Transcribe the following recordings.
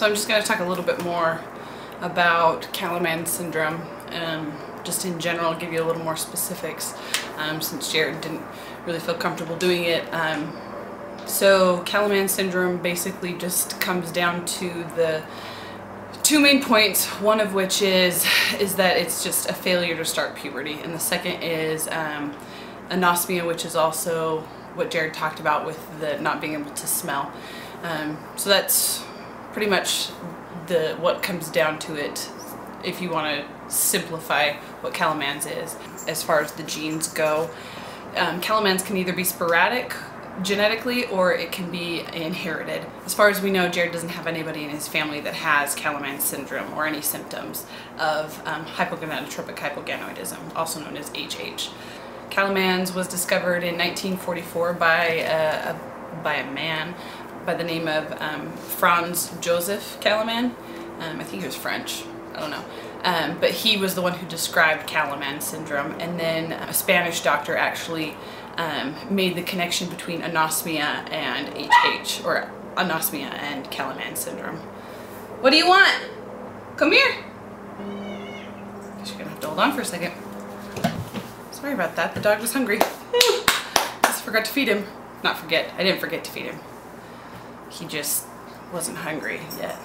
So I'm just going to talk a little bit more about Kallmann syndrome, just in general, give you a little more specifics, since Jared didn't really feel comfortable doing it. So Kallmann syndrome basically just comes down to the two main points, one of which is that it's just a failure to start puberty, and the second is anosmia, which is also what Jared talked about with the not being able to smell. So that's pretty much what comes down to it, if you want to simplify what Kallmann's is. As far as the genes go, Kallmann's can either be sporadic genetically or it can be inherited. As far as we know, Jared doesn't have anybody in his family that has Kallmann syndrome or any symptoms of hypogonadotropic hypogonadism, also known as HH. Kallmann's was discovered in 1944 by a man by the name of Franz Joseph Kallmann. I think he was French, I don't know. But he was the one who described Kallmann syndrome, and then a Spanish doctor actually made the connection between anosmia and HH, or anosmia and Kallmann syndrome. What do you want? Come here! Guess you're gonna have to hold on for a second. Sorry about that, the dog was hungry. Just forgot to feed him. Not forget, I didn't forget to feed him. He just wasn't hungry yet.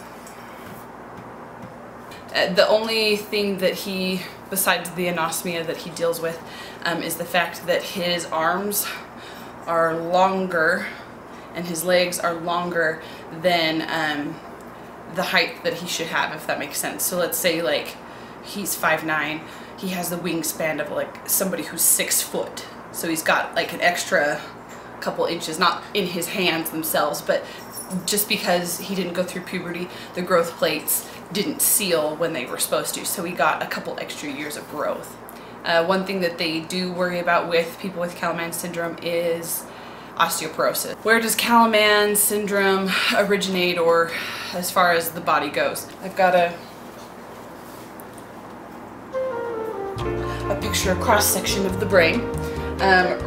The only thing that he, besides the anosmia that he deals with, is the fact that his arms are longer and his legs are longer than the height that he should have, if that makes sense. So let's say like he's 5'9", he has the wingspan of like somebody who's 6 foot. So he's got like an extra couple inches, not in his hands themselves, but just because he didn't go through puberty, the growth plates didn't seal when they were supposed to, so he got a couple extra years of growth. One thing that they do worry about with people with Kallmann syndrome is osteoporosis. Where does Kallmann syndrome originate, or as far as the body goes? I've got a picture, a cross-section of the brain.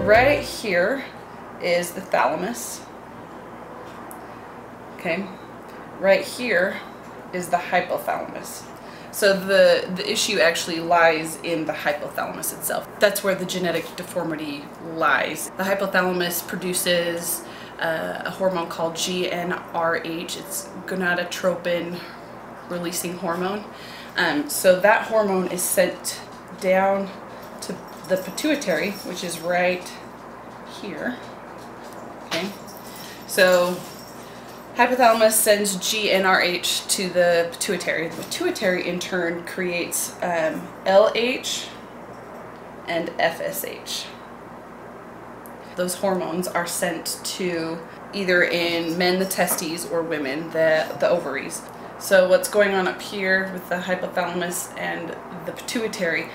Right here is the thalamus. Okay, right here is the hypothalamus. So the issue actually lies in the hypothalamus itself. That's where the genetic deformity lies. The hypothalamus produces a hormone called GnRH. It's gonadotropin releasing hormone. So that hormone is sent down to the pituitary, which is right here. Okay, so hypothalamus sends GnRH to the pituitary. The pituitary in turn creates LH and FSH. Those hormones are sent to either in men the testes or women the ovaries. So what's going on up here with the hypothalamus and the pituitary,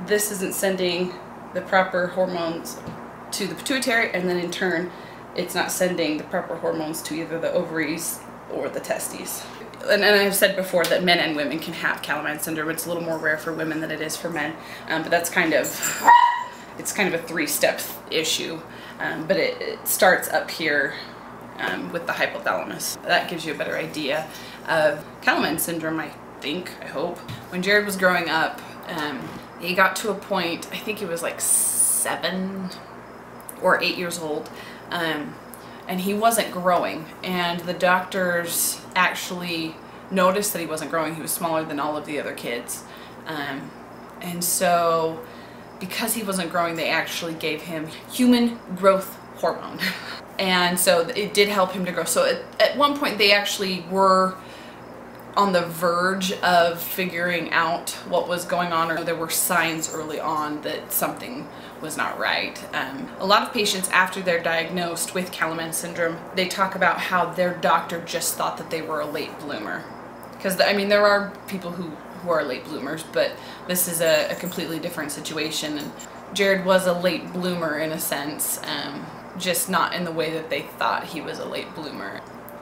this isn't sending the proper hormones to the pituitary, and then in turn it's not sending the proper hormones to either the ovaries or the testes. And I've said before that men and women can have Kallmann syndrome. It's a little more rare for women than it is for men, but that's it's kind of a three-step issue. But it starts up here with the hypothalamus. That gives you a better idea of Kallmann syndrome, I think, I hope. When Jared was growing up, he got to a point, I think he was like 7 or 8 years old, and he wasn't growing, and the doctors actually noticed that he wasn't growing. He was smaller than all of the other kids, and so because he wasn't growing, they actually gave him human growth hormone. And so it did help him to grow. So at one point they actually were on the verge of figuring out what was going on, or there were signs early on that something was not right. A lot of patients, after they're diagnosed with Kallmann syndrome, they talk about how their doctor just thought that they were a late bloomer. Because, I mean, there are people who are late bloomers, but this is a completely different situation. And Jared was a late bloomer in a sense, just not in the way that they thought he was a late bloomer.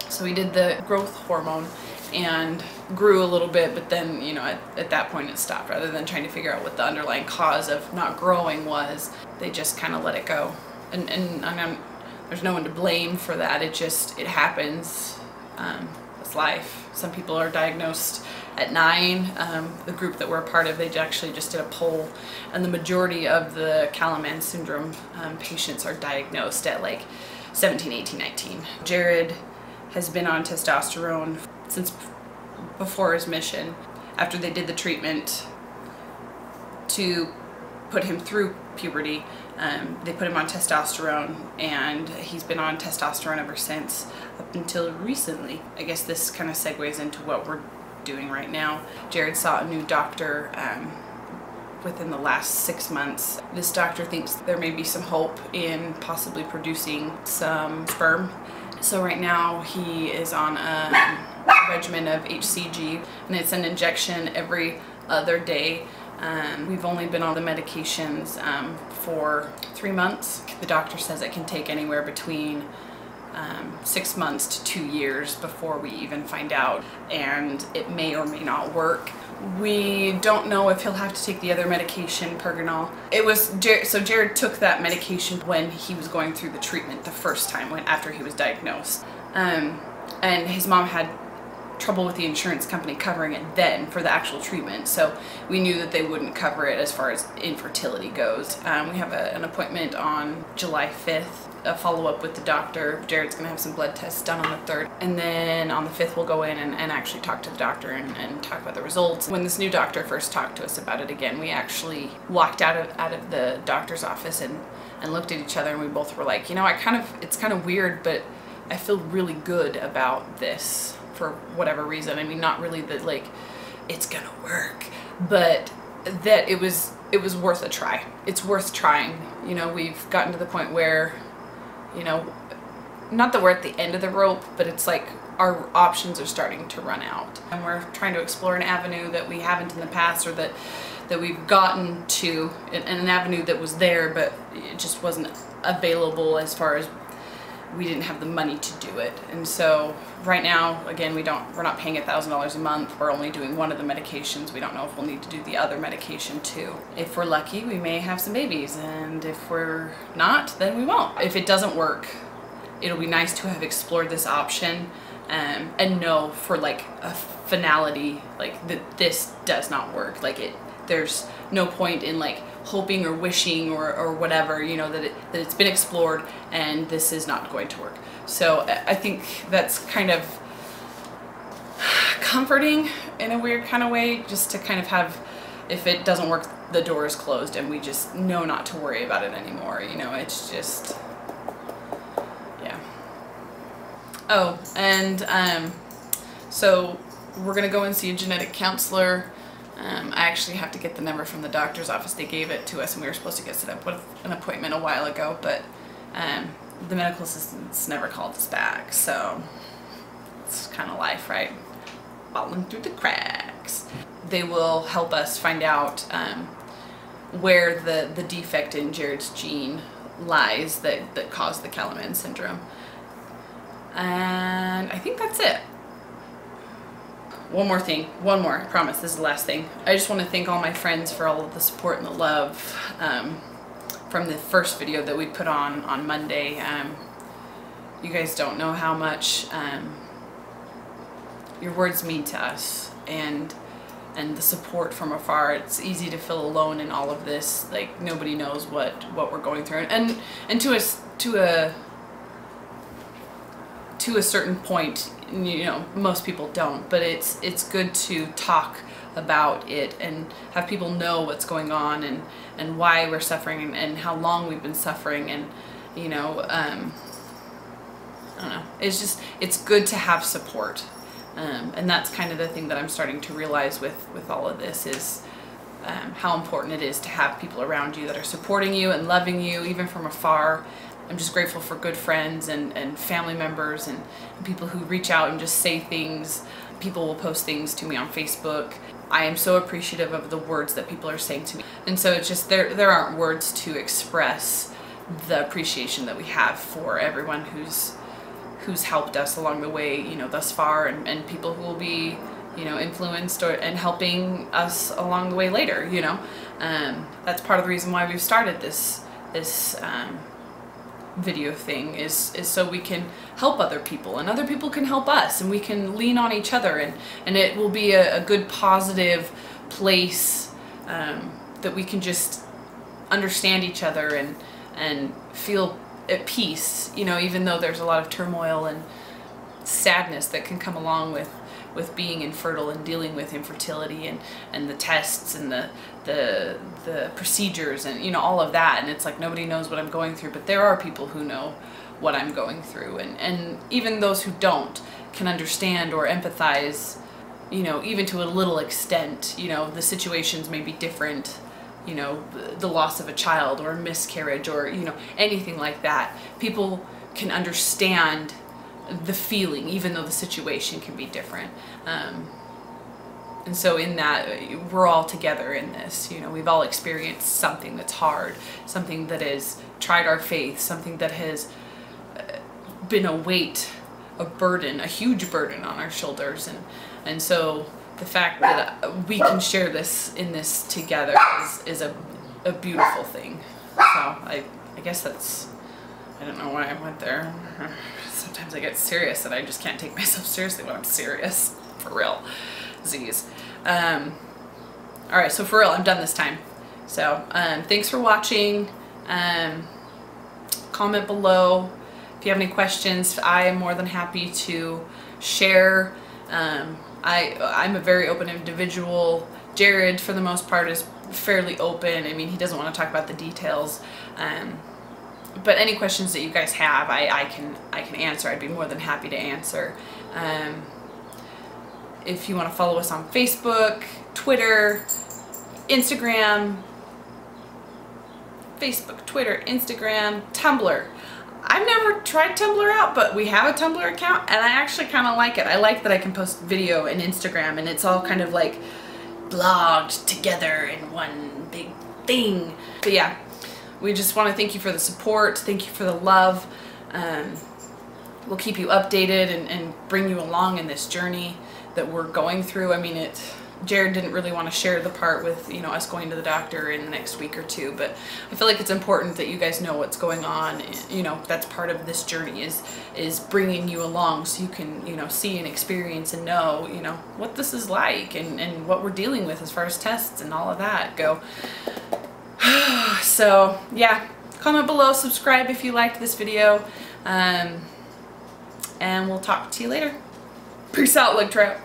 So we did the growth hormone and grew a little bit, but then, you know, at that point it stopped. Rather than trying to figure out what the underlying cause of not growing was, they just kind of let it go. And there's no one to blame for that. It happens. looks life. Some people are diagnosed at 9. The group that we're a part of, they actually just did a poll, and the majority of the Kallmann syndrome patients are diagnosed at like 17, 18, 19. Jared has been on testosterone since before his mission. After they did the treatment to put him through puberty, they put him on testosterone, and he's been on testosterone ever since, up until recently. I guess this kind of segues into what we're doing right now. Jared saw a new doctor within the last 6 months. This doctor thinks there may be some hope in possibly producing some sperm. So right now he is on a regimen of HCG, and it's an injection every other day. We've only been on the medications for 3 months. The doctor says it can take anywhere between 6 months to 2 years before we even find out, and it may or may not work. We don't know if he'll have to take the other medication, Pergonal. So Jared took that medication when he was going through the treatment the first time, after he was diagnosed. And his mom had trouble with the insurance company covering it then for the actual treatment, so we knew that they wouldn't cover it as far as infertility goes. We have an appointment on July 5th, a follow-up with the doctor. Jared's gonna have some blood tests done on the 3rd, and then on the 5th we'll go in and actually talk to the doctor and talk about the results. When this new doctor first talked to us about it again, we actually walked out of the doctor's office and looked at each other, and we both were like, you know, it's kind of weird, but I feel really good about this for whatever reason. I mean, not really that like it's gonna work, but that it was worth a try. It's worth trying. You know, we've gotten to the point where, you know, not that we're at the end of the rope, but it's like our options are starting to run out, and we're trying to explore an avenue that we haven't in the past, or that we've gotten to, an avenue that was there but it just wasn't available as far as we didn't have the money to do it. And so right now, again, we're not paying $1,000 a month. We're only doing one of the medications. We don't know if we'll need to do the other medication too. If we're lucky, we may have some babies, and if we're not, then we won't. If it doesn't work, it'll be nice to have explored this option and know for like a finality, like that this does not work. Like there's no point in like hoping or wishing or whatever, you know, that it's been explored and this is not going to work. So I think that's kind of comforting in a weird kind of way, just to kind of have, if it doesn't work, the door is closed and we just know not to worry about it anymore. You know, it's just, yeah. Oh, and so we're gonna go and see a genetic counselor. I actually have to get the number from the doctor's office. They gave it to us and we were supposed to get set up with an appointment a while ago, but the medical assistants never called us back, so it's kind of life, right? Falling through the cracks. They will help us find out where the defect in Jared's gene lies that caused the Kallmann syndrome. And I think that's it. One more thing, one more, I promise, this is the last thing. I just want to thank all my friends for all of the support and the love from the first video that we put on Monday. You guys don't know how much your words mean to us, and the support from afar. It's easy to feel alone in all of this, like nobody knows what we're going through, and to a certain point, you know, most people don't, but it's good to talk about it and have people know what's going on and why we're suffering and how long we've been suffering, and you know, I don't know, it's good to have support, and that's kind of the thing that I'm starting to realize with all of this is how important it is to have people around you that are supporting you and loving you even from afar. I'm just grateful for good friends and family members and people who reach out and just say things. People will post things to me on Facebook. I am so appreciative of the words that people are saying to me. And so it's just, there aren't words to express the appreciation that we have for everyone who's helped us along the way, you know, thus far, and people who will be, you know, influenced and helping us along the way later, you know. That's part of the reason why we've started this video thing is so we can help other people, and other people can help us, and we can lean on each other, and it will be a good positive place that we can just understand each other and feel at peace, you know, even though there's a lot of turmoil and sadness that can come along with being infertile and dealing with infertility and the tests and the procedures and, you know, all of that. And it's like nobody knows what I'm going through, but there are people who know what I'm going through, and even those who don't can understand or empathize, you know, even to a little extent. You know, the situations may be different, you know, the loss of a child or a miscarriage or, you know, anything like that. People can understand the feeling, even though the situation can be different. And so in that, we're all together in this. You know, we've all experienced something that's hard, something that has tried our faith, something that has been a weight, a burden, a huge burden on our shoulders. And so the fact that we can share this in this together is a beautiful thing. So I guess that's, I don't know why I went there. Sometimes I get serious and I just can't take myself seriously when I'm serious. For real. Z's. Alright, so for real, I'm done this time. So, thanks for watching. Comment below if you have any questions. I am more than happy to share. I'm a very open individual. Jared, for the most part, is fairly open. I mean, he doesn't want to talk about the details. But any questions that you guys have, I can answer. I'd be more than happy to answer. If you want to follow us on Facebook, Twitter, Instagram, Tumblr. I've never tried Tumblr out, but we have a Tumblr account, and I actually kind of like it. I like that I can post video and Instagram, and it's all kind of like blogged together in one big thing. But yeah, we just want to thank you for the support. Thank you for the love. We'll keep you updated and bring you along in this journey that we're going through. I mean, Jared didn't really want to share the part with, you know, us going to the doctor in the next week or two, but I feel like it's important that you guys know what's going on. You know, that's part of this journey is bringing you along so you can, you know, see and experience and know, you know, what this is like and what we're dealing with as far as tests and all of that go. So yeah, comment below, subscribe if you liked this video, and we'll talk to you later. Peace out, leg trap.